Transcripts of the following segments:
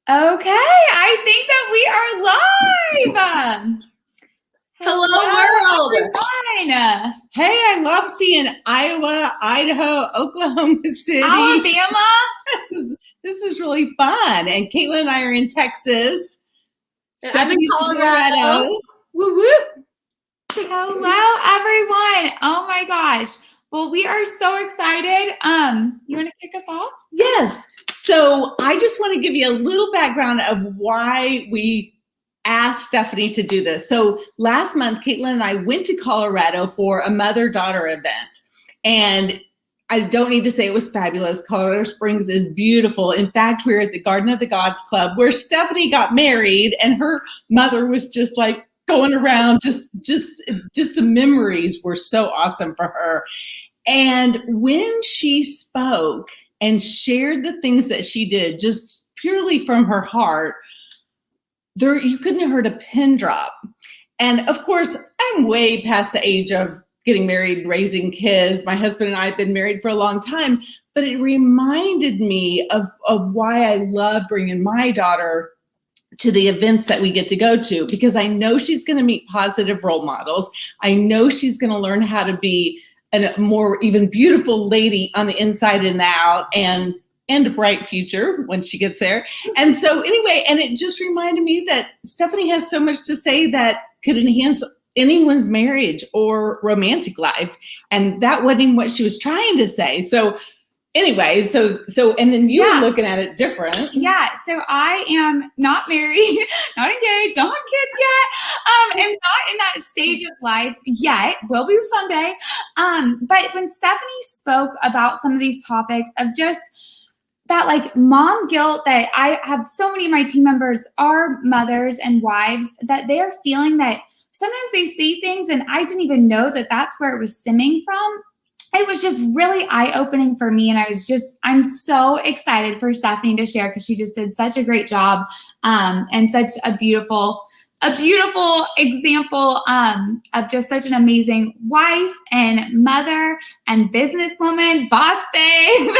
Okay, I think that we are live. Hello, Hello, world. everyone. Hey, I love seeing Iowa, Idaho, Oklahoma City. Alabama. This is really fun. And Caitlin and I are in Texas. And I'm in Stephanie's Colorado. Woo woo. Hello, everyone. Oh my gosh. Well, we are so excited. You want to kick us off? Yes. So I just want to give you a little background of why we asked Stephanie to do this. So last month, Caitlin and I went to Colorado for a mother-daughter event. And I don't need to say it was fabulous. Colorado Springs is beautiful. In fact, we were at the Garden of the Gods Club where Stephanie got married and her mother was just like going around. Just the memories were so awesome for her. And when she spoke and shared the things that she did just purely from her heart, there you couldn't have heard a pin drop. And of course, I'm way past the age of getting married, raising kids. My husband and I have been married for a long time, but it reminded me of why I love bringing my daughter to the events that we get to go to, because I know she's going to meet positive role models. I know she's going to learn how to be a more even beautiful lady on the inside and out, and a bright future when she gets there. And so anyway, and it just reminded me that Stephanie has so much to say that could enhance anyone's marriage or romantic life. And that wasn't even what she was trying to say. So anyway, so and then you were looking at it different. Yeah, so I am not married, not engaged, don't have kids yet, am not in that stage of life yet, will be someday. But when Stephanie spoke about some of these topics of just that like mom guilt, that I have so many of my team members are mothers and wives, that they're feeling that sometimes they see things and I didn't even know that that's where it was stemming from. It was just really eye-opening for me. And I'm so excited for Stephanie to share, because she just did such a great job, and such a beautiful example of just such an amazing wife and mother and businesswoman, boss babe,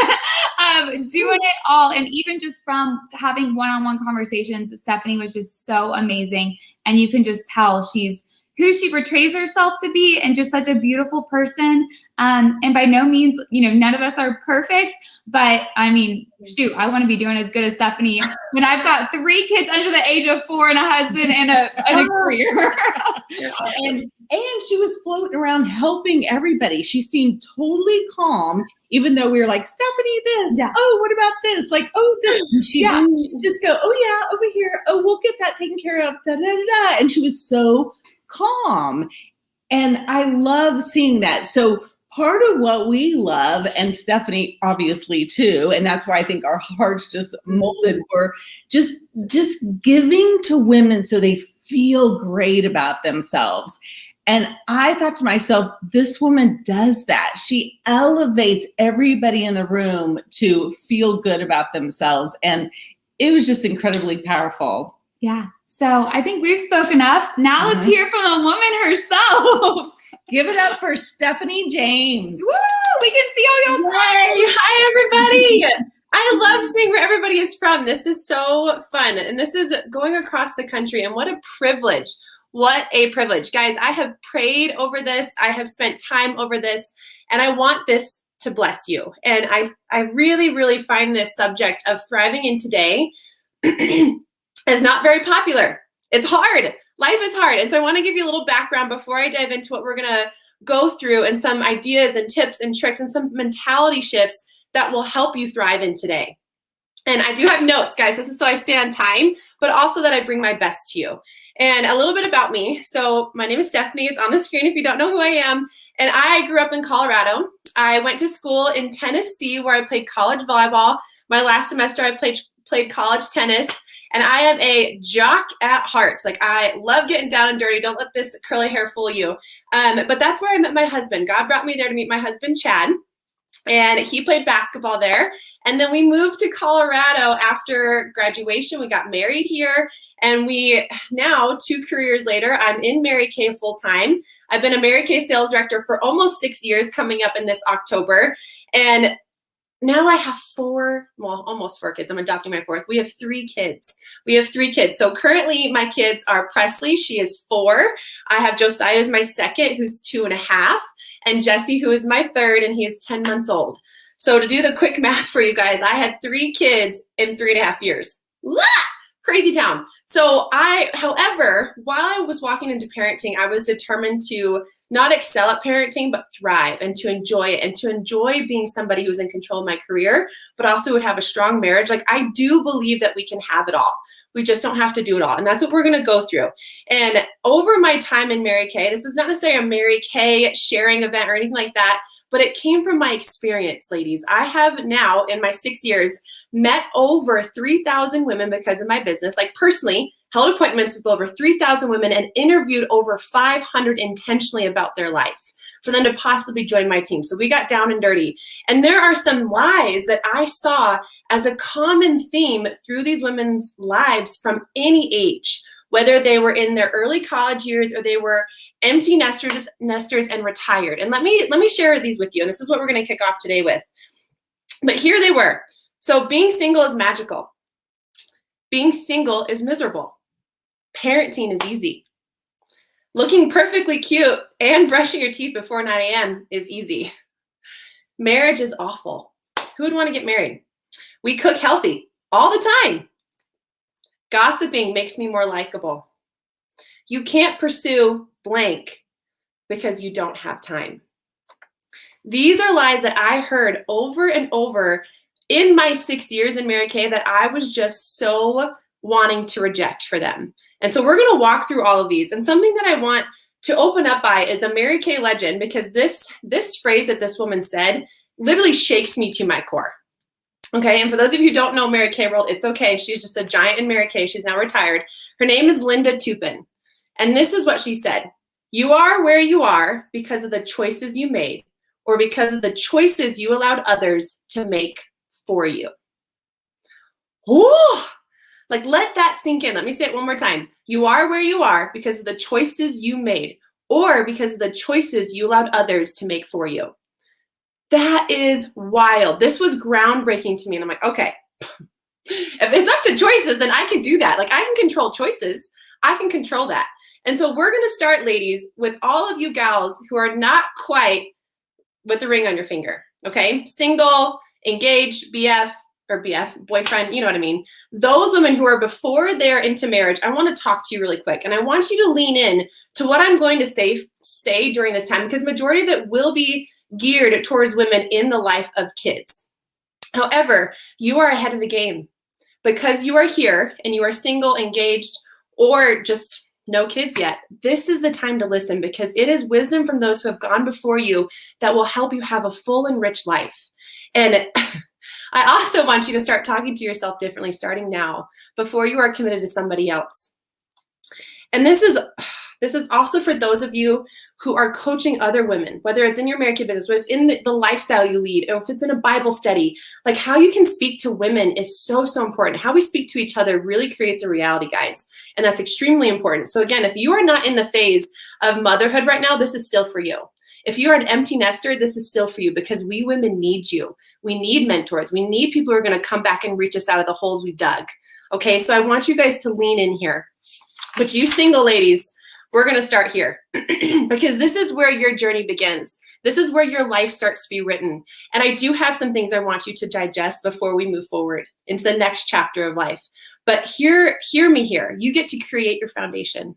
doing it all. And even just from having one-on-one conversations, Stephanie was just so amazing. And you can just tell she's who she portrays herself to be, and just such a beautiful person. And by no means, none of us are perfect, but I mean, shoot, I want to be doing as good as Stephanie when I've got 3 kids under the age of 4 and a husband and a career. And she was floating around helping everybody. She seemed totally calm, even though we were like, Stephanie, this. Yeah. Oh, what about this? Like, oh, this. And she'd just go, oh, yeah, over here. Oh, we'll get that taken care of. Da, da, da, da. And she was so calm. And I love seeing that. So part of what we love, and Stephanie obviously too, and that's why I think our hearts just molded, were just giving to women so they feel great about themselves. And I thought to myself, this woman does that. She elevates everybody in the room to feel good about themselves. And it was just incredibly powerful. Yeah. So I think we've spoken enough. Now let's hear from the woman herself. Give it up for Stephanie James. Woo! We can see all y'all's Yay! Hi, everybody. I love seeing where everybody is from. This is so fun. And this is going across the country. And what a privilege. What a privilege. Guys, I have prayed over this. I have spent time over this. And I want this to bless you. And I really, really find this subject of thriving in today is not very popular. It's hard. Life is hard. And so I want to give you a little background before I dive into what we're going to go through, and some ideas and tips and tricks and some mentality shifts that will help you thrive in today. And I do have notes, guys. This is so I stay on time, but also that I bring my best to you. And a little bit about me. So my name is Stephanie. It's on the screen if you don't know who I am. And I grew up in Colorado. I went to school in Tennessee, where I played college volleyball. My last semester, I played college tennis. And I am a jock at heart. Like, I love getting down and dirty. Don't let this curly hair fool you. But that's where I met my husband. God brought me there to meet my husband, Chad. And he played basketball there. And then we moved to Colorado after graduation. We got married here. And we now, 2 careers later, I'm in Mary Kay full time. I've been a Mary Kay sales director for almost 6 years, coming up in this October. And now I have almost four kids. I'm adopting my fourth. We have 3 kids. So currently my kids are Presley. She is 4. I have Josiah as my second, who's 2.5, and Jesse, who is my third, and he is 10 months old. So to do the quick math for you guys, I had 3 kids in 3.5 years. Crazy town. So however, while I was walking into parenting, I was determined to not excel at parenting, but thrive and to enjoy it and to enjoy being somebody who was in control of my career, but also would have a strong marriage. Like, I do believe that we can have it all. We just don't have to do it all. And that's what we're going to go through. And over my time in Mary Kay, this is not necessarily a Mary Kay sharing event or anything like that, but it came from my experience, ladies. I have now, in my 6 years, met over 3,000 women because of my business, like personally, held appointments with over 3,000 women and interviewed over 500 intentionally about their life for them to possibly join my team. So we got down and dirty. And there are some lies that I saw as a common theme through these women's lives from any age, whether they were in their early college years or they were empty nesters and retired. And let me share these with you. And this is what we're going to kick off today with. But here they were. So being single is magical. Being single is miserable. Parenting is easy. Looking perfectly cute and brushing your teeth before 9 a.m. is easy. Marriage is awful. Who would want to get married? We cook healthy all the time. Gossiping makes me more likable. You can't pursue blank because you don't have time. These are lies that I heard over and over in my 6 years in Mary Kay that I was just so wanting to reject for them. And so we're going to walk through all of these. And something that I want to open up by is a Mary Kay legend, because this phrase that this woman said literally shakes me to my core. Okay, and for those of you who don't know Mary Kay world, it's okay. She's just a giant in Mary Kay. She's now retired. Her name is Linda Tupin. And this is what she said. You are where you are because of the choices you made, or because of the choices you allowed others to make for you. Ooh, like, let that sink in. Let me say it one more time. You are where you are because of the choices you made, or because of the choices you allowed others to make for you. That is wild. This was groundbreaking to me. And I'm like, okay, if it's up to choices, then I can do that. Like, I can control choices. I can control that. And so we're going to start, ladies, with all of you gals who are not quite with the ring on your finger. Okay. Single, engaged, BF, boyfriend, you know what I mean? Those women who are before they're into marriage, I want to talk to you really quick. And I want you to lean in to what I'm going to say during this time, because majority of it will be geared towards women in the life of kids. However, you are ahead of the game because you are here and you are single, engaged, or just no kids yet. This is the time to listen, because it is wisdom from those who have gone before you that will help you have a full and rich life. And I also want you to start talking to yourself differently starting now, before you are committed to somebody else. And this is also for those of you who are coaching other women, whether it's in your Mary Kay business, whether it's in the lifestyle you lead, or if it's in a Bible study. Like, how you can speak to women is so, so important. How we speak to each other really creates a reality, guys. And that's extremely important. So again, if you are not in the phase of motherhood right now, this is still for you. If you are an empty nester, this is still for you, because we women need you. We need mentors. We need people who are going to come back and reach us out of the holes we dug. Okay, so I want you guys to lean in here. But you single ladies, we're going to start here because this is where your journey begins. This is where your life starts to be written. And I do have some things I want you to digest before we move forward into the next chapter of life. But hear me here. You get to create your foundation.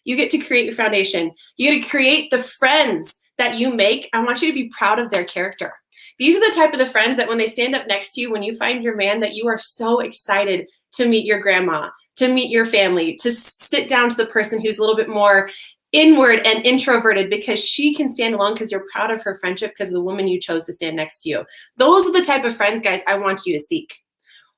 You get to create your foundation. You get to create the friends that you make. I want you to be proud of their character. These are the type of the friends that when they stand up next to you, when you find your man, that you are so excited to meet your grandma, to meet your family, to sit down to the person who's a little bit more inward and introverted, because she can stand alone because you're proud of her friendship because of the woman you chose to stand next to you. Those are the type of friends, guys, I want you to seek.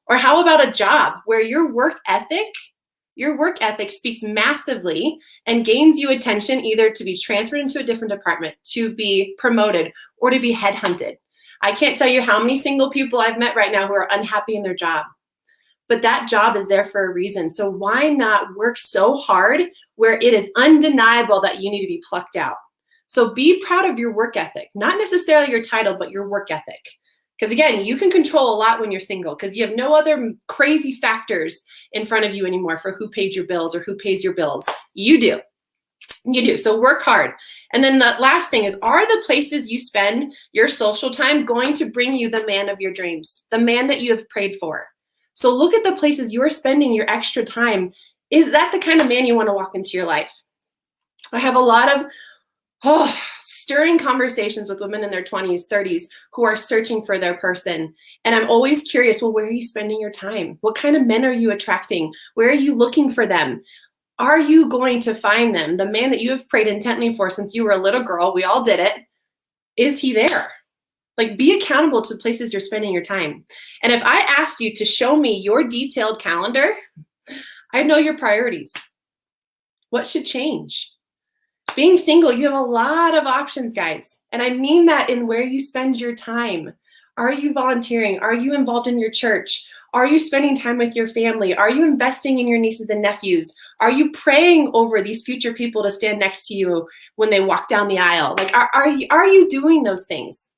Or how about a job where your work ethic speaks massively and gains you attention, either to be transferred into a different department, to be promoted, or to be headhunted. I can't tell you how many single people I've met right now who are unhappy in their job. But that job is there for a reason. So why not work so hard where it is undeniable that you need to be plucked out? So be proud of your work ethic, not necessarily your title, but your work ethic. Because again, you can control a lot when you're single because you have no other crazy factors in front of you anymore for who paid your bills or who pays your bills. You do. You do. So work hard. And then the last thing is, are the places you spend your social time going to bring you the man of your dreams, the man that you have prayed for? So look at the places you're spending your extra time. Is that the kind of man you want to walk into your life? I have a lot of stirring conversations with women in their 20s, 30s who are searching for their person. And I'm always curious, well, where are you spending your time? What kind of men are you attracting? Where are you looking for them? Are you going to find them? The man that you have prayed intently for since you were a little girl, we all did it. Is he there? Like, be accountable to the places you're spending your time. And if I asked you to show me your detailed calendar, I'd know your priorities. What should change? Being single, you have a lot of options, guys. And I mean that in where you spend your time. Are you volunteering? Are you involved in your church? Are you spending time with your family? Are you investing in your nieces and nephews? Are you praying over these future people to stand next to you when they walk down the aisle? Like, are you doing those things?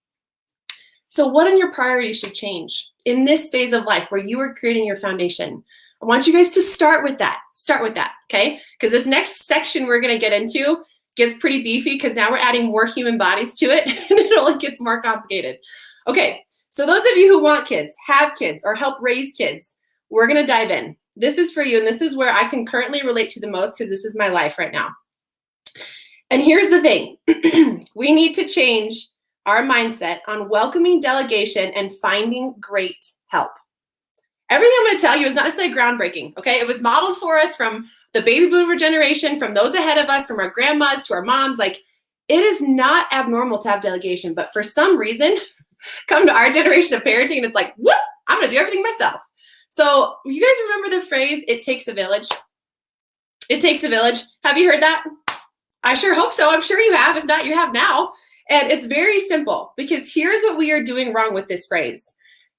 So what in your priorities should change in this phase of life where you are creating your foundation? I want you guys to start with that. Start with that, okay? Because this next section we're going to get into gets pretty beefy because now we're adding more human bodies to it and it only gets more complicated. Okay, so those of you who want kids, have kids, or help raise kids, we're going to dive in. This is for you, and this is where I can currently relate to the most because this is my life right now. And here's the thing. We need to change our mindset on welcoming delegation and finding great help. Everything I'm going to tell you is not necessarily groundbreaking, okay? It was modeled for us from the baby boomer generation, from those ahead of us, from our grandmas to our moms. Like, it is not abnormal to have delegation, but for some reason, come to our generation of parenting and it's like, whoop, I'm going to do everything myself. So you guys remember the phrase, it takes a village? It takes a village. Have you heard that? I sure hope so. I'm sure you have. If not, you have now. And it's very simple because here's what we are doing wrong with this phrase.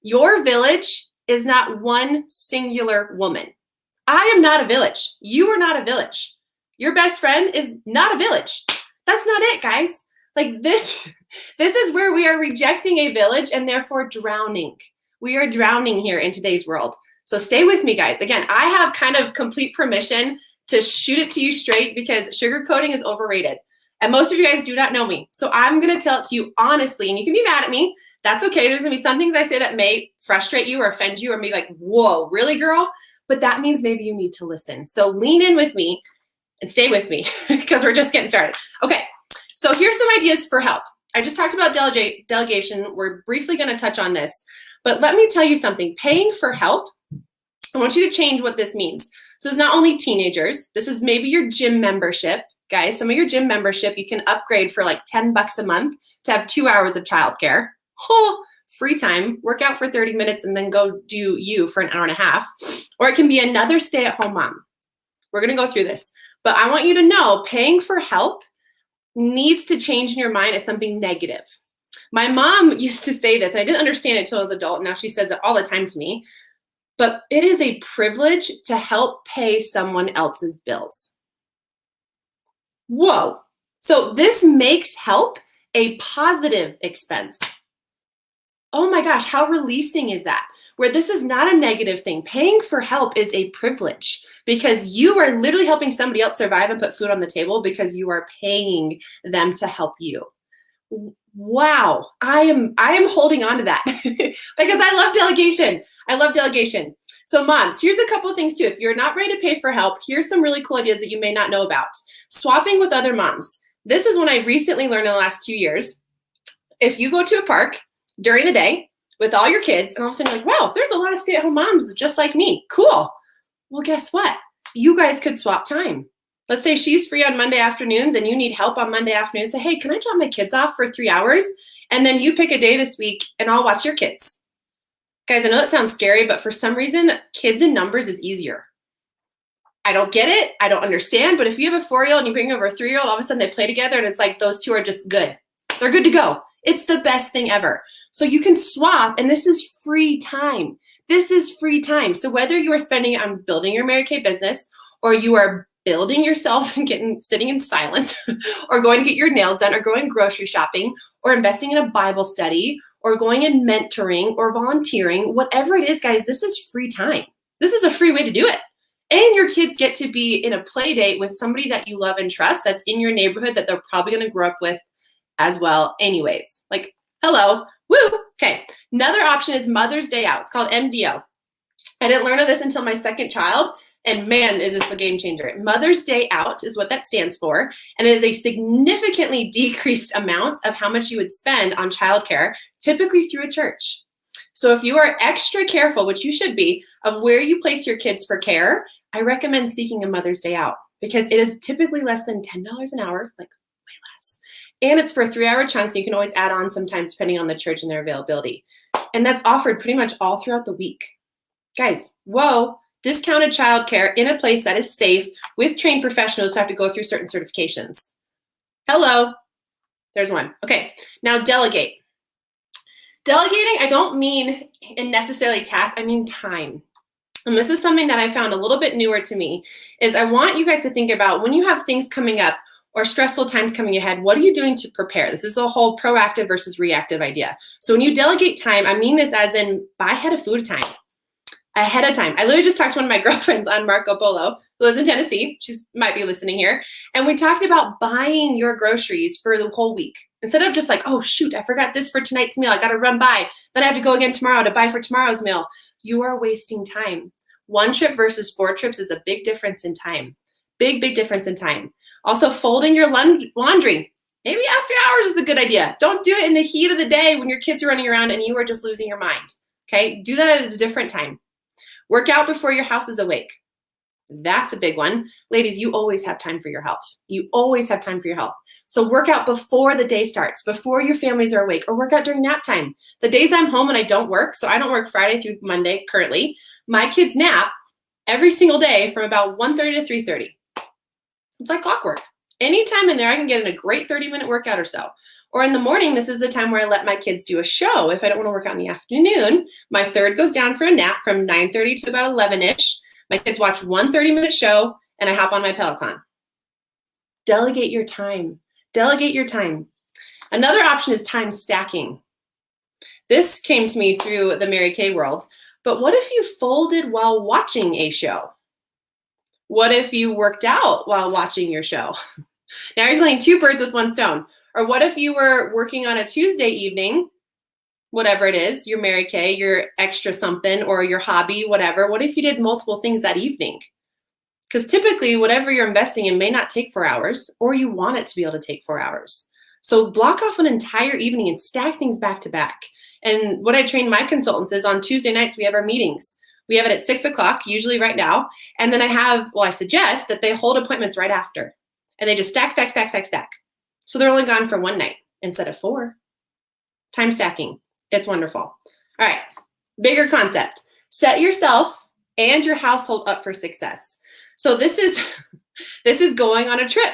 Your village is not one singular woman. I am not a village. You are not a village. Your best friend is not a village. That's not it, guys. Like this is where we are rejecting a village and therefore drowning. We are drowning here in today's world. So stay with me, guys. Again, I have kind of complete permission to shoot it to you straight because sugarcoating is overrated. And most of you guys do not know me. So I'm going to tell it to you honestly, and you can be mad at me. That's okay. There's going to be some things I say that may frustrate you or offend you or be like, whoa, really, girl? But that means maybe you need to listen. So lean in with me and stay with me because we're just getting started. Okay, so here's some ideas for help. I just talked about delegation. We're briefly going to touch on this. But let me tell you something. Paying for help, I want you to change what this means. So it's not only teenagers. This is maybe your gym membership. Guys, some of your gym membership, you can upgrade for like $10 a month to have 2 hours of childcare. Oh, free time, work out for 30 minutes and then go do you for an hour and a half. Or it can be another stay-at-home mom. We're going to go through this. But I want you to know paying for help needs to change in your mind as something negative. My mom used to say this. I didn't understand it until I was an adult. Now she says it all the time to me. But it is a privilege to help pay someone else's bills. Whoa. So this makes help a positive expense. Oh my gosh, how releasing is that? Where this is not a negative thing. Paying for help is a privilege because you are literally helping somebody else survive and put food on the table because you are paying them to help you. Wow, I am holding on to that because I love delegation. I love delegation. So moms, here's a couple of things too. If you're not ready to pay for help, here's some really cool ideas that you may not know about. Swapping with other moms. This is one I recently learned in the last 2 years. If you go to a park during the day with all your kids and all of a sudden you're like, wow, there's a lot of stay-at-home moms just like me. Cool. Well, guess what? You guys could swap time. Let's say she's free on Monday afternoons and you need help on Monday afternoons. Say, hey, can I drop my kids off for 3 hours? And then you pick a day this week and I'll watch your kids. Guys, I know that sounds scary, but for some reason, kids in numbers is easier. I don't get it. I don't understand. But if you have a 4-year-old and you bring over a 3-year-old, all of a sudden they play together and it's like those two are just good. They're good to go. It's the best thing ever. So you can swap, and this is free time. This is free time. So whether you are spending it on building your Mary Kay business or you are building yourself and sitting in silence or going to get your nails done or going grocery shopping or investing in a Bible study or going and mentoring or volunteering, whatever it is, guys, this is free time. This is a free way to do it. And your kids get to be in a play date with somebody that you love and trust that's in your neighborhood that they're probably going to grow up with as well anyways. Like, hello, woo. Okay, another option is Mother's Day Out. It's called MDO. I didn't learn of this until my second child, and man, is this a game changer. Mother's Day Out is what that stands for, and it is a significantly decreased amount of how much you would spend on childcare, typically through a church. So if you are extra careful, which you should be, of where you place your kids for care, I recommend seeking a Mother's Day Out because it is typically less than $10 an hour, like way less. And it's for a 3-hour chunk, so you can always add on sometimes depending on the church and their availability. And that's offered pretty much all throughout the week. Guys, whoa, discounted childcare in a place that is safe with trained professionals who have to go through certain certifications. Hello, there's one. Okay, now delegate. Delegating, I don't mean in necessarily tasks, I mean time. And this is something that I found a little bit newer to me, is I want you guys to think about when you have things coming up or stressful times coming ahead, what are you doing to prepare? This is the whole proactive versus reactive idea. So when you delegate time, I mean this as in buy ahead of food time. Ahead of time. I literally just talked to one of my girlfriends on Marco Polo, who lives in Tennessee. She might be listening here. And we talked about buying your groceries for the whole week. Instead of just like, oh, shoot, I forgot this for tonight's meal. I got to run by. Then I have to go again tomorrow to buy for tomorrow's meal. You are wasting time. 1 trip versus 4 trips is a big difference in time. Big, big difference in time. Also, folding your laundry. Maybe after hours is a good idea. Don't do it in the heat of the day when your kids are running around and you are just losing your mind. Okay? Do that at a different time. Work out before your house is awake. That's a big one. Ladies, you always have time for your health. You always have time for your health. So work out before the day starts, before your families are awake, or work out during nap time. The days I'm home and I don't work, so I don't work Friday through Monday currently, my kids nap every single day from about 1:30 to 3:30. It's like clockwork. Anytime in there, I can get in a great 30-minute workout or so. Or in the morning, this is the time where I let my kids do a show. If I don't want to work out in the afternoon, my third goes down for a nap from 9:30 to about 11-ish. My kids watch one 30-minute show, and I hop on my Peloton. Delegate your time. Delegate your time. Another option is time stacking. This came to me through the Mary Kay world, but what if you folded while watching a show? What if you worked out while watching your show? Now you're killing 2 birds with 1 stone. Or what if you were working on a Tuesday evening, whatever it is, your Mary Kay, your extra something, or your hobby, whatever. What if you did multiple things that evening? Because typically whatever you're investing in may not take 4 hours, or you want it to be able to take 4 hours. So block off an entire evening and stack things back to back. And what I train my consultants is on Tuesday nights, we have our meetings. We have it at 6 o'clock, usually right now. And then I suggest that they hold appointments right after. And they just stack. So they're only gone for 1 night instead of 4. Time stacking. It's wonderful. All right, bigger concept. Set yourself and your household up for success. So this is going on a trip,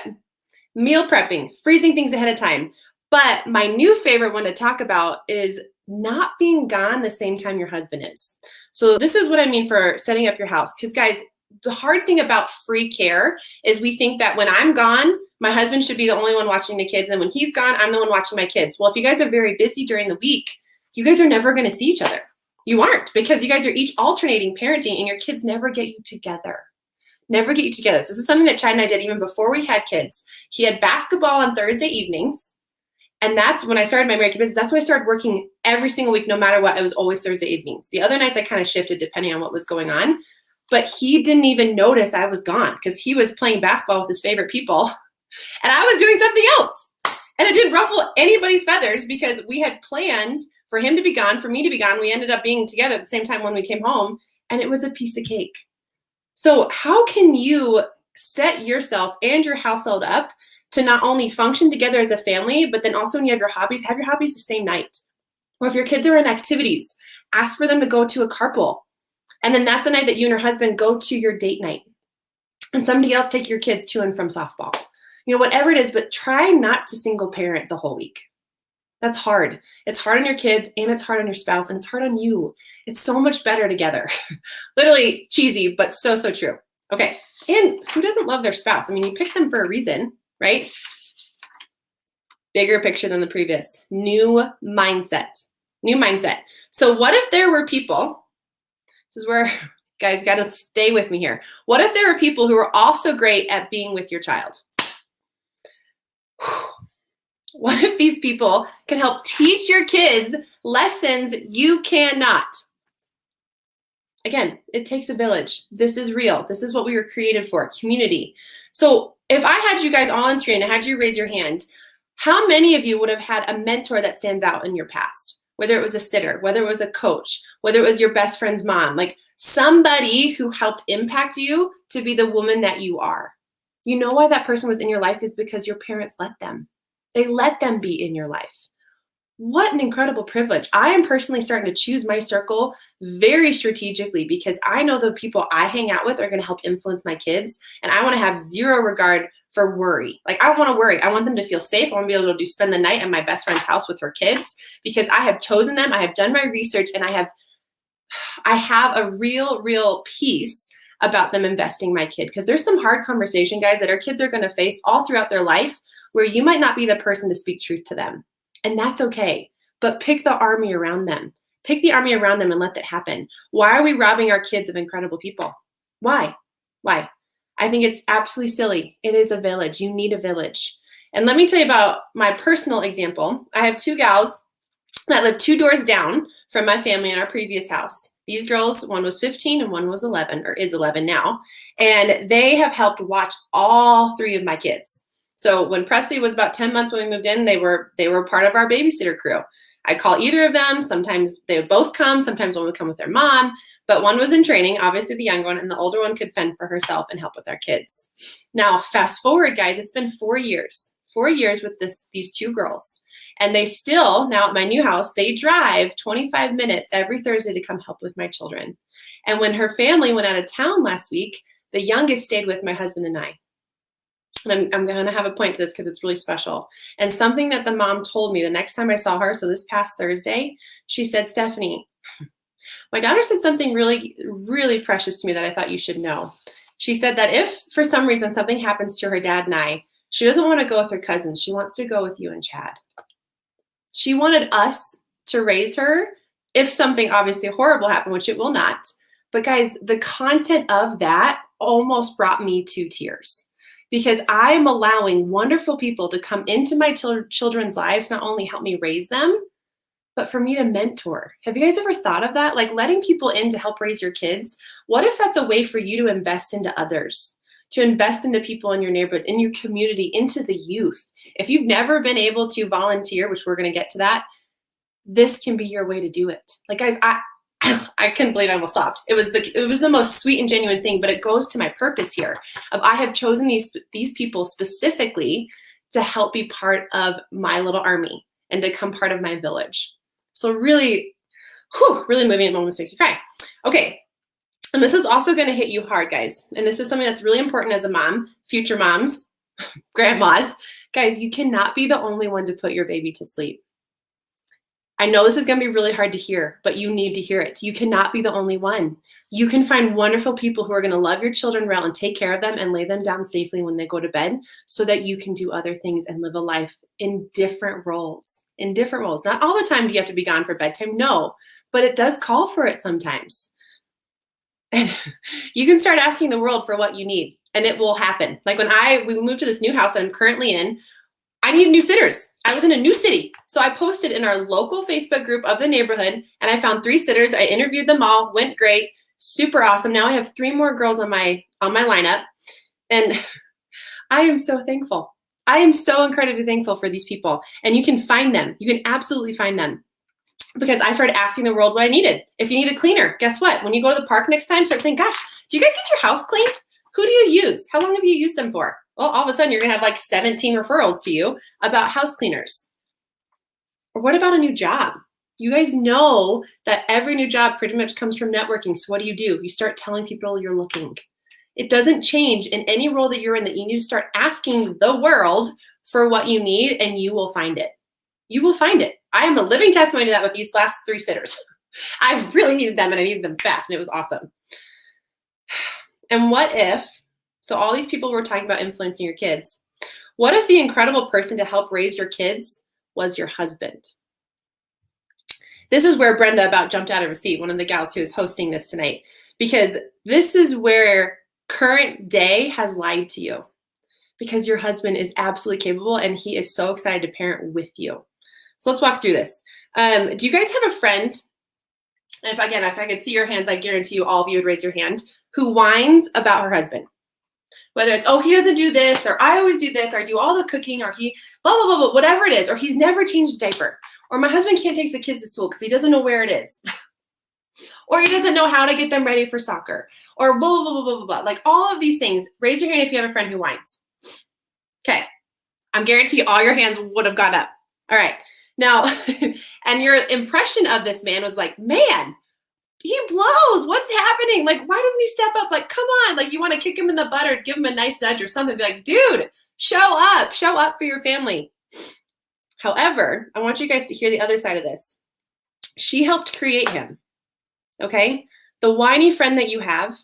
meal prepping, freezing things ahead of time. But my new favorite one to talk about is not being gone the same time your husband is. So this is what I mean for setting up your house. Because guys, the hard thing about free care is we think that when I'm gone, my husband should be the only one watching the kids. And when he's gone, I'm the one watching my kids. Well, if you guys are very busy during the week, you guys are never going to see each other. You aren't, because you guys are each alternating parenting and your kids never get you together. Never get you together. So this is something that Chad and I did even before we had kids. He had basketball on Thursday evenings. And that's when I started my Mary Kay business. That's when I started working every single week, no matter what. It was always Thursday evenings. The other nights I kind of shifted depending on what was going on. But he didn't even notice I was gone because he was playing basketball with his favorite people. And I was doing something else. And it didn't ruffle anybody's feathers because we had planned for him to be gone, for me to be gone. We ended up being together at the same time when we came home. And it was a piece of cake. So how can you set yourself and your household up to not only function together as a family, but then also when you have your hobbies the same night. Or if your kids are in activities, ask for them to go to a carpool. And then that's the night that you and your husband go to your date night. And somebody else take your kids to and from softball. You know, whatever it is, but try not to single parent the whole week. That's hard. It's hard on your kids and it's hard on your spouse and it's hard on you. It's so much better together. Literally cheesy, but so, so true. Okay. And who doesn't love their spouse? I mean, you pick them for a reason, right? Bigger picture than the previous. New mindset. New mindset. So what if there were people, this is where guys got to stay with me here. What if there were people who are also great at being with your child? What if these people can help teach your kids lessons you cannot? Again, it takes a village. This is real. This is what we were created for, community. So if I had you guys all on screen and had you raise your hand, how many of you would have had a mentor that stands out in your past? Whether it was a sitter, whether it was a coach, whether it was your best friend's mom, like somebody who helped impact you to be the woman that you are. You know why that person was in your life is because your parents let them. They let them be in your life. What an incredible privilege. I am personally starting to choose my circle very strategically because I know the people I hang out with are going to help influence my kids. And I want to have zero regard for worry. Like, I don't want to worry. I want them to feel safe. I want to be able to spend the night at my best friend's house with her kids because I have chosen them. I have done my research and I have a real peace about them investing my kid. Because there's some hard conversation, guys, that our kids are going to face all throughout their life where you might not be the person to speak truth to them. And that's okay. But pick the army around them. Pick the army around them and let that happen. Why are we robbing our kids of incredible people? Why? I think it's absolutely silly. It is a village. You need a village. And let me tell you about my personal example. I have two gals that live 2 doors down from my family in our previous house. These girls, one was 15 and one was 11, or is 11 now. And they have helped watch all 3 of my kids. So when Presley was about 10 months when we moved in, they were part of our babysitter crew. I'd call either of them. Sometimes they would both come. Sometimes one would come with their mom. But one was in training, obviously the young one, and the older one could fend for herself and help with our kids. Now, fast forward, guys, it's been 4 years. 4 years with these 2 girls. And they still, now at my new house, they drive 25 minutes every Thursday to come help with my children. And when her family went out of town last week, the youngest stayed with my husband and I. And I'm going to have a point to this because it's really special. And something that the mom told me the next time I saw her, so this past Thursday, she said, Stephanie, my daughter said something really, really precious to me that I thought you should know. She said that if for some reason something happens to her dad and I, she doesn't want to go with her cousins. She wants to go with you and Chad. She wanted us to raise her if something obviously horrible happened, which it will not. But guys, the content of that almost brought me to tears. Because I'm allowing wonderful people to come into my children's lives, not only help me raise them, but for me to mentor. Have you guys ever thought of that? Like letting people in to help raise your kids? What if that's a way for you to invest into others, to invest into people in your neighborhood, in your community, into the youth? If you've never been able to volunteer, which we're going to get to that, this can be your way to do it. Like, guys, I couldn't believe I almost stopped. It was the most sweet and genuine thing, but it goes to my purpose here of I have chosen these people specifically to help be part of my little army and to become part of my village. So really moving at moments makes you cry. Okay. And this is also going to hit you hard, guys. And this is something that's really important as a mom, future moms, grandmas. Guys, you cannot be the only one to put your baby to sleep. I know this is going to be really hard to hear, but you need to hear it. You cannot be the only one. You can find wonderful people who are going to love your children well and take care of them and lay them down safely when they go to bed so that you can do other things and live a life in different roles. Not all the time do you have to be gone for bedtime. No, but it does call for it sometimes. And you can start asking the world for what you need and it will happen. Like when we moved to this new house that I'm currently in, I needed new sitters. I was in a new city. So I posted in our local Facebook group of the neighborhood and I found 3 sitters. I interviewed them all, went great, super awesome. Now I have 3 more girls on my lineup and I am so thankful. I am so incredibly thankful for these people and you can find them. You can absolutely find them because I started asking the world what I needed. If you need a cleaner, guess what? When you go to the park next time, start saying, gosh, do you guys get your house cleaned? Who do you use? How long have you used them for? Well, all of a sudden you're going to have like 17 referrals to you about house cleaners. Or what about a new job? You guys know that every new job pretty much comes from networking. So what do? You start telling people you're looking. It doesn't change in any role that you're in that you need to start asking the world for what you need and you will find it. You will find it. I am a living testimony to that with these last 3 sitters. I really needed them and I needed them fast and it was awesome. And what if, so all these people were talking about influencing your kids. What if the incredible person to help raise your kids was your husband? This is where Brenda about jumped out of her seat, one of the gals who is hosting this tonight, because this is where current day has lied to you, because your husband is absolutely capable and he is so excited to parent with you. So let's walk through this. Do you guys have a friend, and if I could see your hands, I guarantee you all of you would raise your hand, who whines about her husband? Whether it's, oh, he doesn't do this, or I always do this, or I do all the cooking, or he blah, blah, blah, blah, whatever it is, or he's never changed a diaper, or my husband can't take the kids to school because he doesn't know where it is. Or he doesn't know how to get them ready for soccer, or blah, blah, blah, blah, blah, blah. Like all of these things. Raise your hand if you have a friend who whines. Okay. I'm guaranteeing all your hands would have gone up. All right. Now, and your impression of this man was like, man, he blows. What's happening? Like, why doesn't he step up? Like, come on. Like, you want to kick him in the butt or give him a nice nudge or something. Be like, dude, show up for your family. However, I want you guys to hear the other side of this. She helped create him. Okay? The whiny friend that you have,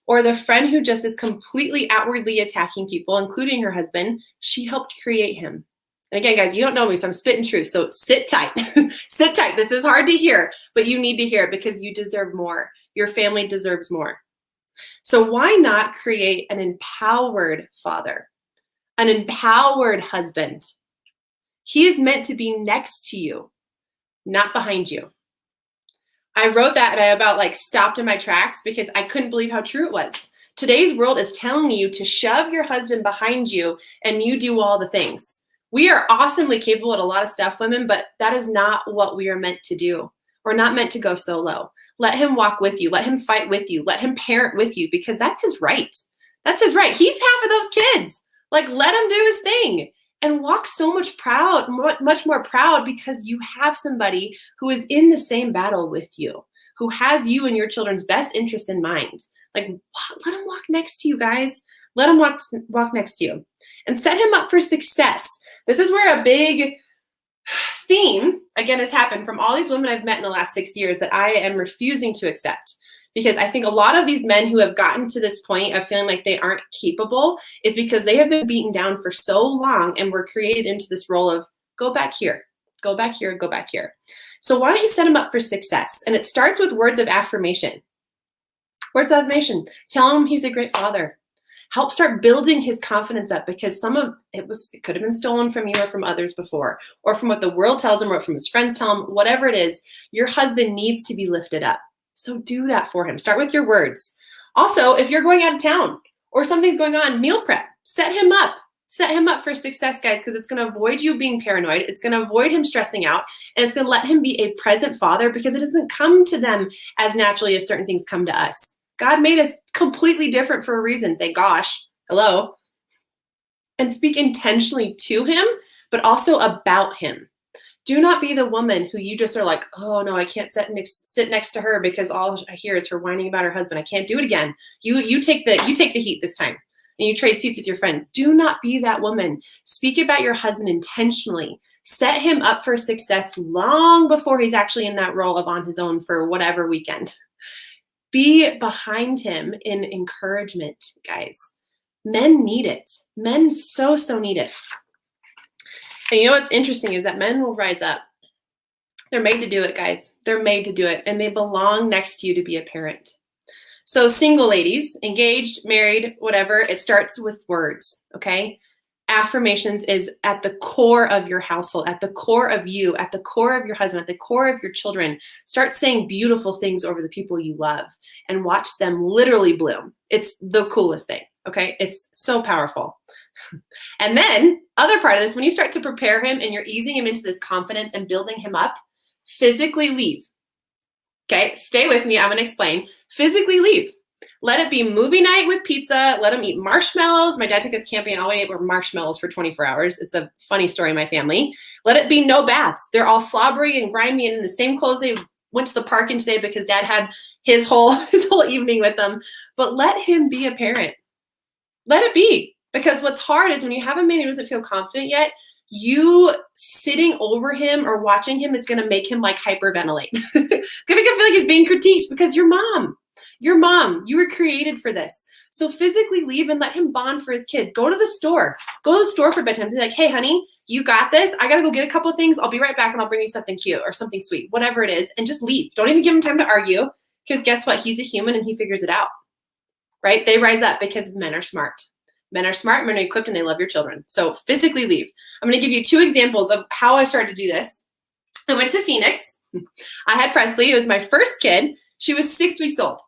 or the friend who just is completely outwardly attacking people, including her husband, she helped create him. And again, guys, you don't know me, so I'm spitting truth. So sit tight. Sit tight. This is hard to hear, but you need to hear it because you deserve more. Your family deserves more. So why not create an empowered father, an empowered husband? He is meant to be next to you, not behind you. I wrote that and I about stopped in my tracks because I couldn't believe how true it was. Today's world is telling you to shove your husband behind you and you do all the things. We are awesomely capable at a lot of stuff, women, but that is not what we are meant to do. We're not meant to go solo. Let him walk with you. Let him fight with you. Let him parent with you because that's his right. That's his right. He's half of those kids. Let him do his thing and walk so much more proud because you have somebody who is in the same battle with you, who has you and your children's best interest in mind. Let him walk next to you, guys. Let him walk next to you and set him up for success. This is where a big theme, again, has happened from all these women I've met in the last 6 years that I am refusing to accept. Because I think a lot of these men who have gotten to this point of feeling like they aren't capable is because they have been beaten down for so long and were created into this role of go back here, go back here, go back here. So why don't you set him up for success? And it starts with words of affirmation. Words of affirmation. Tell him he's a great father. Help start building his confidence up because some of it could have been stolen from you or from others before, or from what the world tells him or from his friends tell him, whatever it is, your husband needs to be lifted up. So do that for him. Start with your words. Also, if you're going out of town or something's going on, meal prep, set him up. Set him up for success, guys, because it's going to avoid you being paranoid. It's going to avoid him stressing out, and it's going to let him be a present father because it doesn't come to them as naturally as certain things come to us. God made us completely different for a reason. Thank gosh. Hello. And speak intentionally to him, but also about him. Do not be the woman who you just are like, oh no, I can't sit next to her because all I hear is her whining about her husband. I can't do it again. You take the heat this time and you trade seats with your friend. Do not be that woman. Speak about your husband intentionally. Set him up for success long before he's actually in that role of on his own for whatever weekend. Be behind him in encouragement, guys. Men need it. Men so need it. And you know what's interesting is that men will rise up. They're made to do it, guys. They're made to do it. And they belong next to you to be a parent. So single ladies, engaged, married, whatever, it starts with words, okay? Affirmations is at the core of your household, at the core of you, at the core of your husband, at the core of your children. Start saying beautiful things over the people you love and watch them literally bloom. It's the coolest thing, okay? It's so powerful. And then other part of this, when you start to prepare him and you're easing him into this confidence and building him up, physically leave. Okay, stay with me. I'm going to explain. Physically leave. Let it be movie night with pizza. Let him eat marshmallows. My dad took us camping and all we ate were marshmallows for 24 hours. It's a funny story in my family. Let it be no baths. They're all slobbery and grimy and in the same clothes they went to the park in today because dad had his whole evening with them. But let him be a parent. Let it be. Because what's hard is when you have a man who doesn't feel confident yet, you sitting over him or watching him is going to make him hyperventilate. It's going to make him feel like he's being critiqued because your mom. Your mom, you were created for this. So physically leave and let him bond for his kid. Go to the store. Go to the store for bedtime. Be like, hey, honey, you got this. I got to go get a couple of things. I'll be right back and I'll bring you something cute or something sweet, whatever it is. And just leave. Don't even give him time to argue because guess what? He's a human and he figures it out, right? They rise up because men are smart. Men are smart, men are equipped, and they love your children. So physically leave. I'm going to give you 2 examples of how I started to do this. I went to Phoenix. I had Presley. It was my first kid. She was 6 weeks old.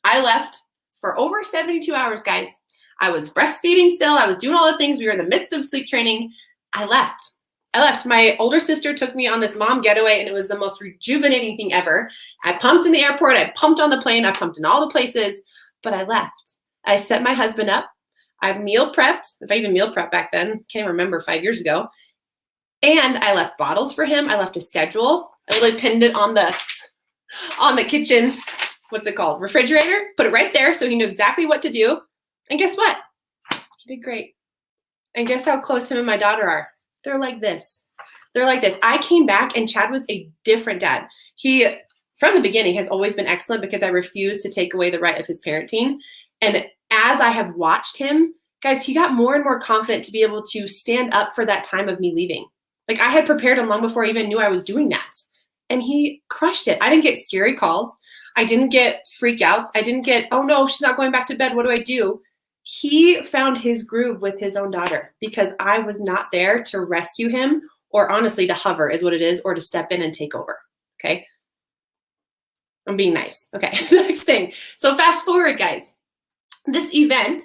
I left for over 72 hours, guys. I was breastfeeding still. I was doing all the things. We were in the midst of sleep training. I left. My older sister took me on this mom getaway, and it was the most rejuvenating thing ever. I pumped in the airport. I pumped on the plane. I pumped in all the places, but I left. I set my husband up. I meal prepped, if I even meal prepped back then, can't remember 5 years ago. And I left bottles for him. I left a schedule. I really pinned it on the kitchen, what's it called? Refrigerator. Put it right there so he knew exactly what to do. And guess what? He did great. And guess how close him and my daughter are? They're like this. I came back and Chad was a different dad. He, from the beginning, has always been excellent because I refused to take away the right of his parenting. And as I have watched him, guys, he got more and more confident to be able to stand up for that time of me leaving. Like I had prepared him long before I even knew I was doing that. And he crushed it. I didn't get scary calls. I didn't get freak outs. I didn't get, oh no, she's not going back to bed. What do I do? He found his groove with his own daughter because I was not there to rescue him or honestly to hover is what it is or to step in and take over. Okay. I'm being nice. Okay. Next thing. So fast forward, guys. This event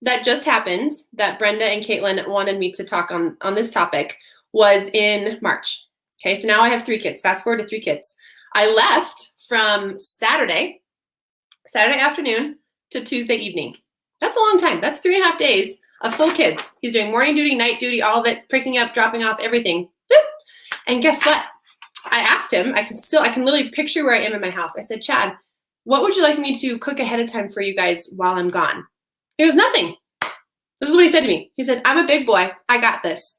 that just happened that Brenda and Caitlin wanted me to talk on this topic was in March. Okay, so now I have 3 kids. Fast forward to 3 kids. I left from Saturday afternoon to Tuesday evening. That's a long time. That's 3.5 days of full kids. He's doing morning duty, night duty, all of it, picking up, dropping off, everything. Boop. And guess what? I asked him, I can literally picture where I am in my house. I said, Chad, what would you like me to cook ahead of time for you guys while I'm gone? He goes, nothing. This is what he said to me. He said, I'm a big boy. I got this.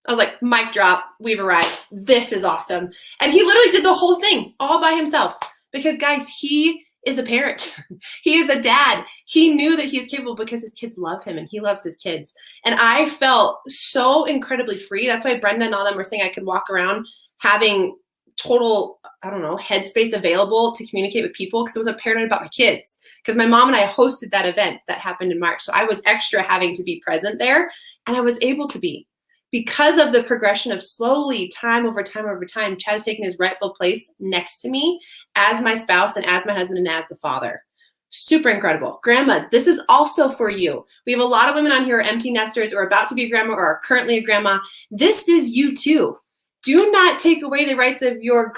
I was like, mic drop. We've arrived. This is awesome. And he literally did the whole thing all by himself because, guys, he is a parent. He is a dad. He knew that he is capable because his kids love him and he loves his kids. And I felt so incredibly free. That's why Brenda and all them were saying I could walk around having total, I don't know, headspace available to communicate with people because I was paranoid about my kids. Because my mom and I hosted that event that happened in March. So I was extra having to be present there and I was able to be. Because of the progression of slowly, time over time, Chad has taken his rightful place next to me as my spouse and as my husband and as the father. Super incredible. Grandmas, this is also for you. We have a lot of women on here who are empty nesters or about to be a grandma or are currently a grandma. This is you too. Do not take away the rights of your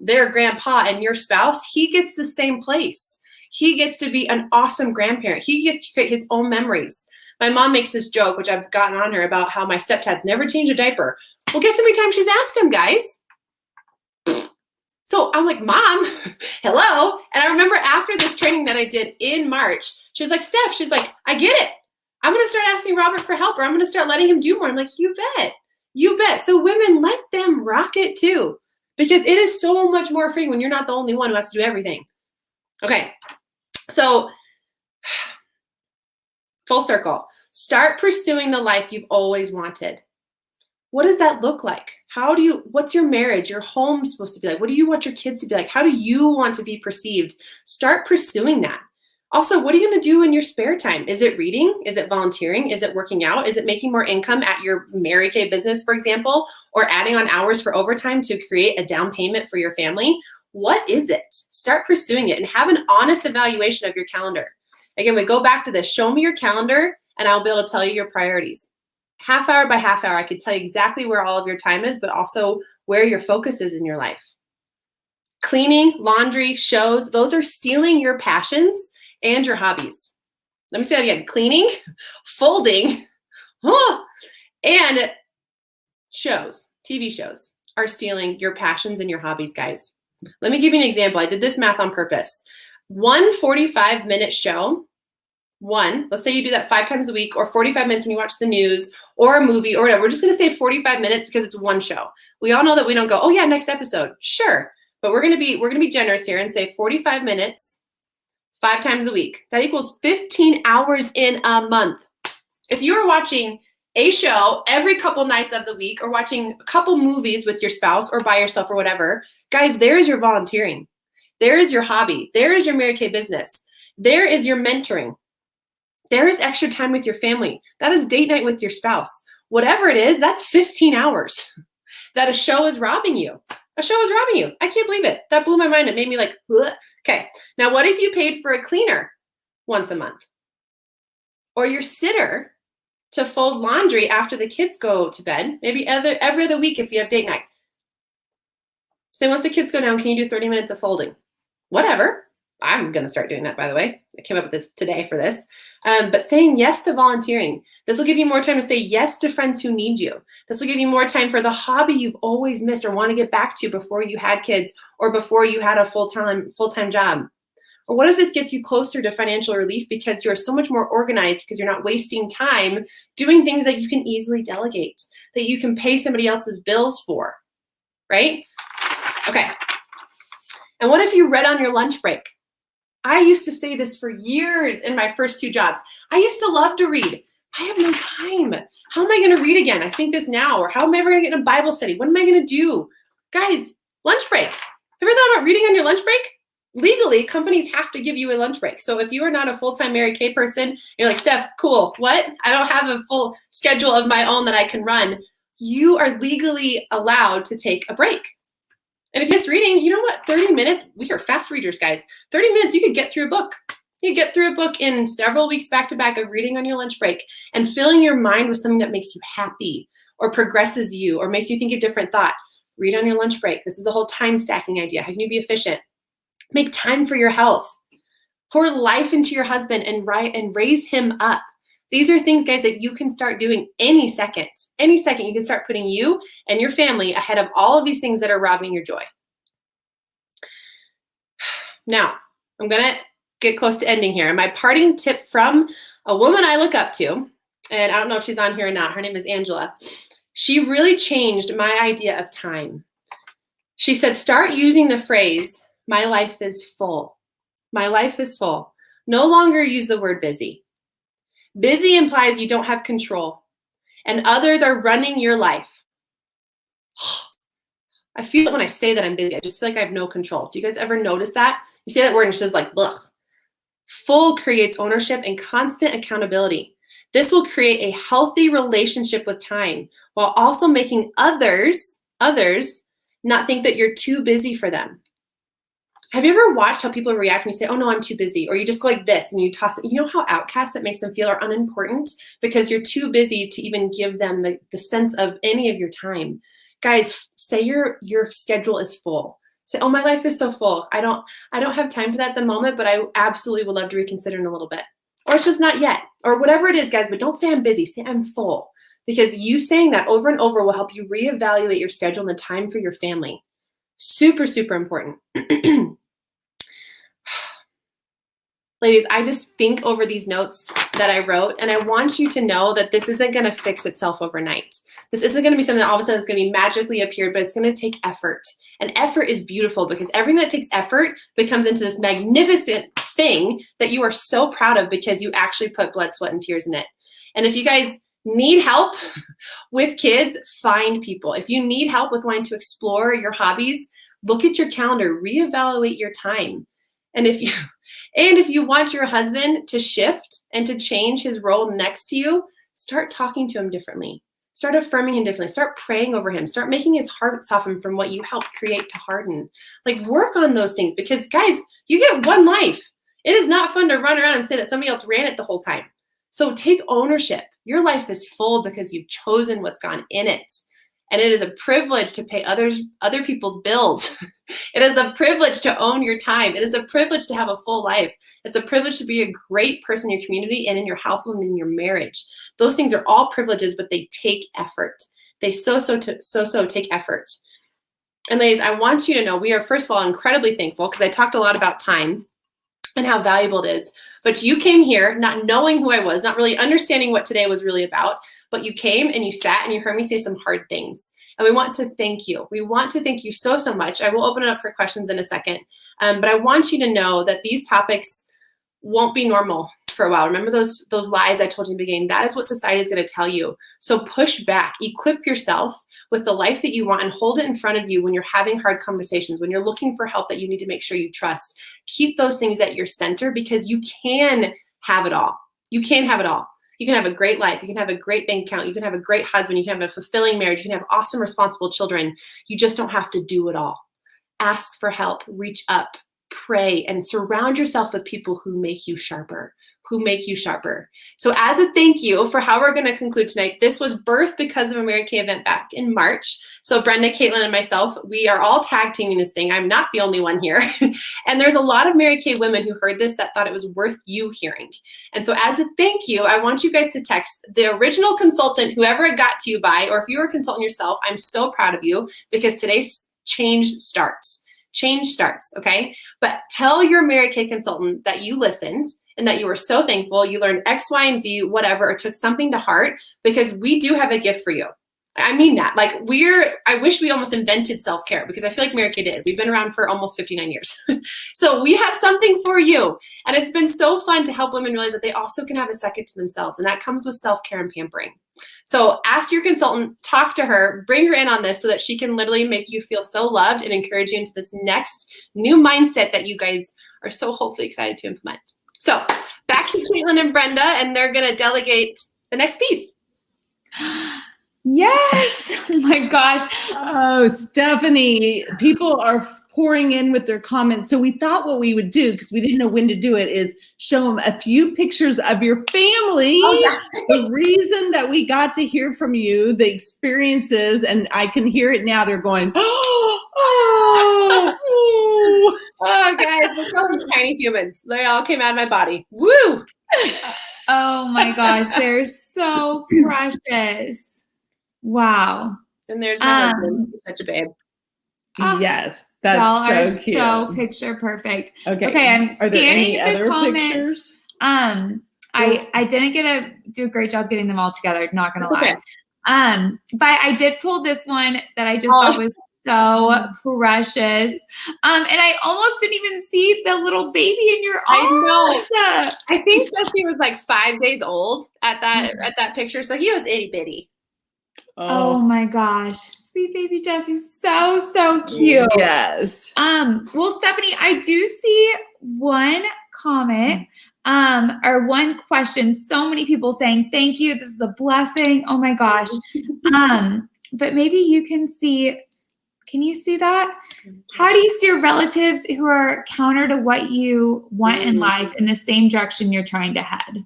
their grandpa and your spouse. He gets the same place. He gets to be an awesome grandparent. He gets to create his own memories. My mom makes this joke, which I've gotten on her about how my stepdad's never changed a diaper. Well, guess how many times she's asked him, guys? So I'm like, Mom, hello. And I remember after this training that I did in March, she was like, Steph, she's like, I get it. I'm going to start asking Robert for help or I'm going to start letting him do more. I'm like, you bet. You bet. So women, let them rock it too, because it is so much more free when you're not the only one who has to do everything. Okay. So full circle. Start pursuing the life you've always wanted. What does that look like? What's your marriage, your home supposed to be like? What do you want your kids to be like? How do you want to be perceived? Start pursuing that. Also, what are you going to do in your spare time? Is it reading? Is it volunteering? Is it working out? Is it making more income at your Mary Kay business, for example, or adding on hours for overtime to create a down payment for your family? What is it? Start pursuing it and have an honest evaluation of your calendar. Again, we go back to this. Show me your calendar and I'll be able to tell you your priorities. Half hour by half hour, I could tell you exactly where all of your time is, but also where your focus is in your life. Cleaning, laundry, shows, those are stealing your passions and your hobbies. Let me say that again. Cleaning, folding, and shows, TV shows are stealing your passions and your hobbies, guys. Let me give you an example. I did this math on purpose. 1 45-minute show, let's say you do that 5 times a week or 45 minutes when you watch the news or a movie or whatever. We're just going to say 45 minutes because it's one show. We all know that we don't go, oh yeah, next episode. Sure. But we're going to be generous here and say 45 minutes 5 times a week. That equals 15 hours in a month. If you are watching a show every couple nights of the week or watching a couple movies with your spouse or by yourself or whatever, guys, there is your volunteering. There is your hobby. There is your Mary Kay business. There is your mentoring. There is extra time with your family. That is date night with your spouse. Whatever it is, that's 15 hours that a show is robbing you. A show is robbing you. I can't believe it. That blew my mind. It made me like, ugh. Okay. Now, what if you paid for a cleaner once a month? Or your sitter to fold laundry after the kids go to bed, maybe every other week if you have date night. Say once the kids go down, can you do 30 minutes of folding? Whatever. I'm going to start doing that, by the way. I came up with this today for this. But saying yes to volunteering. This will give you more time to say yes to friends who need you. This will give you more time for the hobby you've always missed or want to get back to before you had kids or before you had a full-time job. Or what if this gets you closer to financial relief because you're so much more organized because you're not wasting time doing things that you can easily delegate, that you can pay somebody else's bills for, right? Okay. And what if you read on your lunch break? I used to say this for years in my first 2 jobs. I used to love to read. I have no time. How am I going to read again? I think this now. Or how am I ever going to get in a Bible study? What am I going to do? Guys, lunch break. Have you ever thought about reading on your lunch break? Legally, companies have to give you a lunch break. So if you are not a full-time Mary Kay person, you're like, Steph, cool. What? I don't have a full schedule of my own that I can run. You are legally allowed to take a break. And if you're just reading, you know what? 30 minutes, we are fast readers, guys. 30 minutes, you could get through a book. You get through a book in several weeks back to back of reading on your lunch break and filling your mind with something that makes you happy or progresses you or makes you think a different thought. Read on your lunch break. This is the whole time stacking idea. How can you be efficient? Make time for your health. Pour life into your husband and raise him up. These are things, guys, that you can start doing any second. Any second, you can start putting you and your family ahead of all of these things that are robbing your joy. Now, I'm going to get close to ending here. And my parting tip from a woman I look up to, and I don't know if she's on here or not. Her name is Angela. She really changed my idea of time. She said, start using the phrase, my life is full. My life is full. No longer use the word busy. Busy implies you don't have control and others are running your life. I feel it when I say that I'm busy. I just feel like I have no control. Do you guys ever notice that? You say that word and it's just like, ugh. Full creates ownership and constant accountability. This will create a healthy relationship with time while also making others not think that you're too busy for them. Have you ever watched how people react when you say, oh no, I'm too busy? Or you just go like this and you toss it. You know how outcast it makes them feel or unimportant because you're too busy to even give them the sense of any of your time. Guys, say your schedule is full. Say, oh, my life is so full. I don't have time for that at the moment, but I absolutely would love to reconsider in a little bit. Or it's just not yet. Or whatever it is, guys, but don't say I'm busy. Say I'm full. Because you saying that over and over will help you reevaluate your schedule and the time for your family. Super, super important. Ladies, I just think over these notes that I wrote, and I want you to know that this isn't going to fix itself overnight. This isn't going to be something that all of a sudden is going to be magically appeared, but it's going to take effort. And effort is beautiful because everything that takes effort becomes into this magnificent thing that you are so proud of because you actually put blood, sweat, and tears in it. And if you guys need help with kids, find people. If you need help with wanting to explore your hobbies, look at your calendar, reevaluate your time. And if you want your husband to shift and to change his role next to you, start talking to him differently. Start affirming him differently. Start praying over him. Start making his heart soften from what you helped create to harden. Like, work on those things because, guys, you get one life. It is not fun to run around and say that somebody else ran it the whole time. So take ownership. Your life is full because you've chosen what's gone in it. And it is a privilege to pay other people's bills. It is a privilege to own your time. It is a privilege to have a full life. It's a privilege to be a great person in your community and in your household and in your marriage. Those things are all privileges, but they take effort. They so take effort. And ladies, I want you to know we are, first of all, incredibly thankful because I talked a lot about time and how valuable it is. But you came here not knowing who I was, not really understanding what today was really about, but you came and you sat and you heard me say some hard things. And we want to thank you. We want to thank you so much. I will open it up for questions in a second. But I want you to know that these topics won't be normal for a while. Remember those lies I told you in the beginning? That is what society is going to tell you. So push back, equip yourself with the life that you want, and hold it in front of you when you're having hard conversations, when you're looking for help that you need to make sure you trust. Keep those things at your center, because you can have it all. You can have it all. You can have a great life. You can have a great bank account. You can have a great husband. You can have a fulfilling marriage. You can have awesome, responsible children. You just don't have to do it all. Ask for help, reach up, pray, and surround yourself with people who make you sharper. So as a thank you for how we're going to conclude tonight, this was birthed because of a Mary Kay event back in March. So Brenda, Caitlin, and myself, we are all tag teaming this thing. I'm not the only one here. And there's a lot of Mary Kay women who heard this that thought it was worth you hearing. And so as a thank you, I want you guys to text the original consultant, whoever it got to you by, or if you were a consultant yourself, I'm so proud of you, because today's change starts. Change starts, okay? But tell your Mary Kay consultant that you listened and that you were so thankful you learned X, Y, and Z, whatever, or took something to heart, because we do have a gift for you. I mean that. Like, I wish we almost invented self-care, because I feel like Mary Kay did. We've been around for almost 59 years. So we have something for you. And it's been so fun to help women realize that they also can have a second to themselves. And that comes with self-care and pampering. So ask your consultant, talk to her, bring her in on this so that she can literally make you feel so loved and encourage you into this next new mindset that you guys are so hopefully excited to implement. So back to Caitlin and Brenda, and they're going to delegate the next piece. Yes. Oh my gosh. Oh, Stephanie, people are pouring in with their comments. So we thought what we would do, because we didn't know when to do it, is show them a few pictures of your family. Oh, yeah. The reason that we got to hear from you, the experiences, and I can hear it now. They're going, oh, guys, look at all these tiny humans. They all came out of my body. Woo! Oh my gosh, they're so precious. Wow. And there's my husband. He's such a babe. Yes, that's so cute. So picture perfect. Okay, I'm are there any scanning other the comments. pictures? I didn't do a great job getting them all together, not gonna lie. Okay. But I did pull this one that I just thought was so precious. And I almost didn't even see the little baby in your arms. I know. I think Jesse was like 5 days old at that picture, so he was itty bitty. Oh my gosh. Sweet baby Jesse. So cute. Yes. Well, Stephanie, I do see one comment or one question. So many people saying, thank you. This is a blessing. Oh my gosh. But maybe you can you see that? How do you steer relatives who are counter to what you want in life in the same direction you're trying to head?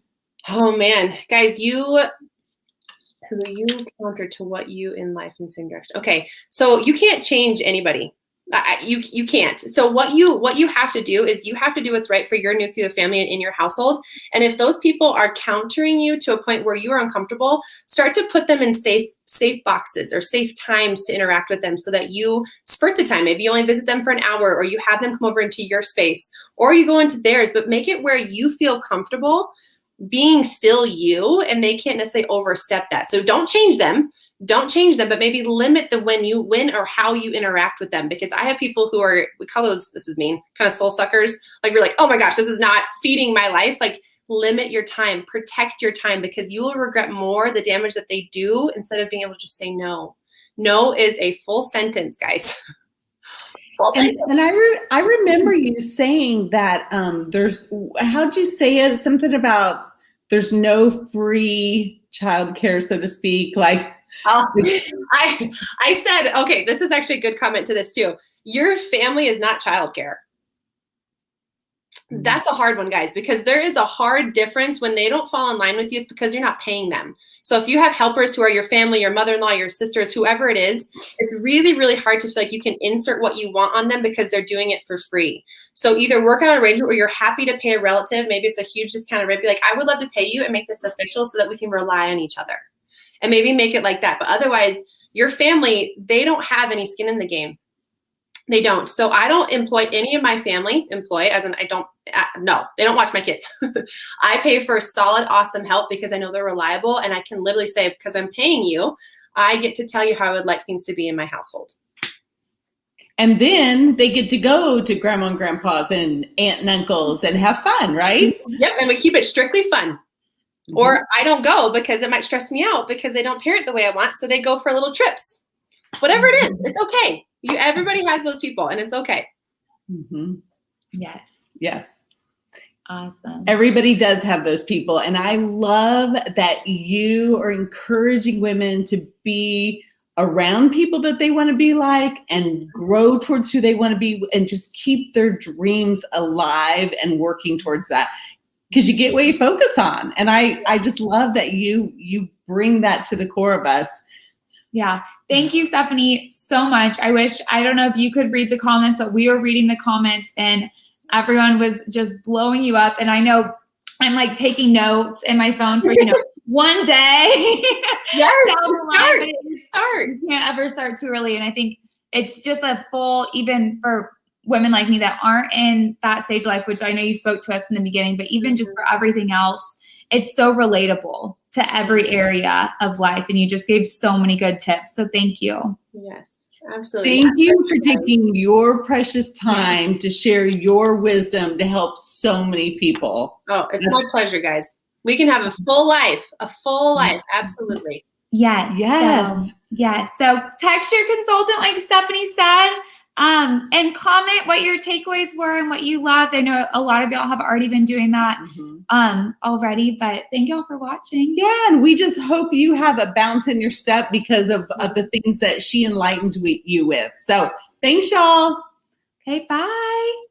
Oh man, guys, who you counter to what you in life in the same direction. Okay, so you can't change anybody. You can't. So what you have to do is you have to do what's right for your nuclear family and in your household. And if those people are countering you to a point where you are uncomfortable, start to put them in safe boxes or safe times to interact with them, so that you spurt the time. Maybe you only visit them for an hour, or you have them come over into your space, or you go into theirs, but make it where you feel comfortable being still you, and they can't necessarily overstep that. So don't change them, but maybe limit the when or how you interact with them. Because I have people who are, we call those, this is mean, kind of soul suckers. Like, you're like, oh my gosh, this is not feeding my life. Like, limit your time, protect your time, because you will regret more the damage that they do instead of being able to just say no. No is a full sentence, guys. And I remember you saying that how'd you say it? Something about there's no free childcare, so to speak. Like, I said, okay, this is actually a good comment to this too. Your family is not childcare. That's a hard one, guys, because there is a hard difference when they don't fall in line with you. It's because you're not paying them. So if you have helpers who are your family, your mother-in-law, your sisters, whoever it is, it's really, really hard to feel like you can insert what you want on them because they're doing it for free. So either work out an arrangement where you're happy to pay a relative. Maybe it's a huge discounted rate. Be like, I would love to pay you, and make this official so that we can rely on each other. And maybe make it like that. But otherwise, your family, they don't have any skin in the game. They don't. So I don't employ any of my family, they don't watch my kids. I pay for solid, awesome help because I know they're reliable, and I can literally say, because I'm paying you, I get to tell you how I would like things to be in my household. And then they get to go to grandma and grandpa's and aunt and uncles and have fun, right? Yep. And we keep it strictly fun. Mm-hmm. Or I don't go because it might stress me out because they don't parent the way I want. So they go for little trips. Whatever it is, it's okay. Everybody has those people and it's okay. Mm-hmm. Yes. Yes. Awesome. Everybody does have those people. And I love that you are encouraging women to be around people that they want to be like and grow towards who they want to be and just keep their dreams alive and working towards that. Because you get what you focus on. And I just love that you bring that to the core of us. Yeah. Thank you, Stephanie, so much. I don't know if you could read the comments, but we were reading the comments and everyone was just blowing you up. And I know I'm like taking notes in my phone for, one day. Yes, start. You can't ever start too early. And I think it's just a full, even for women like me that aren't in that stage of life, which I know you spoke to us in the beginning, but even just for everything else, it's so relatable to every area of life. And you just gave so many good tips. So thank you. Yes, absolutely. Thank you for taking your precious time to share your wisdom to help so many people. Oh, it's my pleasure, guys. We can have a full life. Absolutely. Yes. Yes. So text your consultant, like Stephanie said, and comment what your takeaways were and what you loved. I know a lot of y'all have already been doing that already, but thank y'all for watching. Yeah, and we just hope you have a bounce in your step because of the things that she enlightened you with. So thanks, y'all. Okay, bye.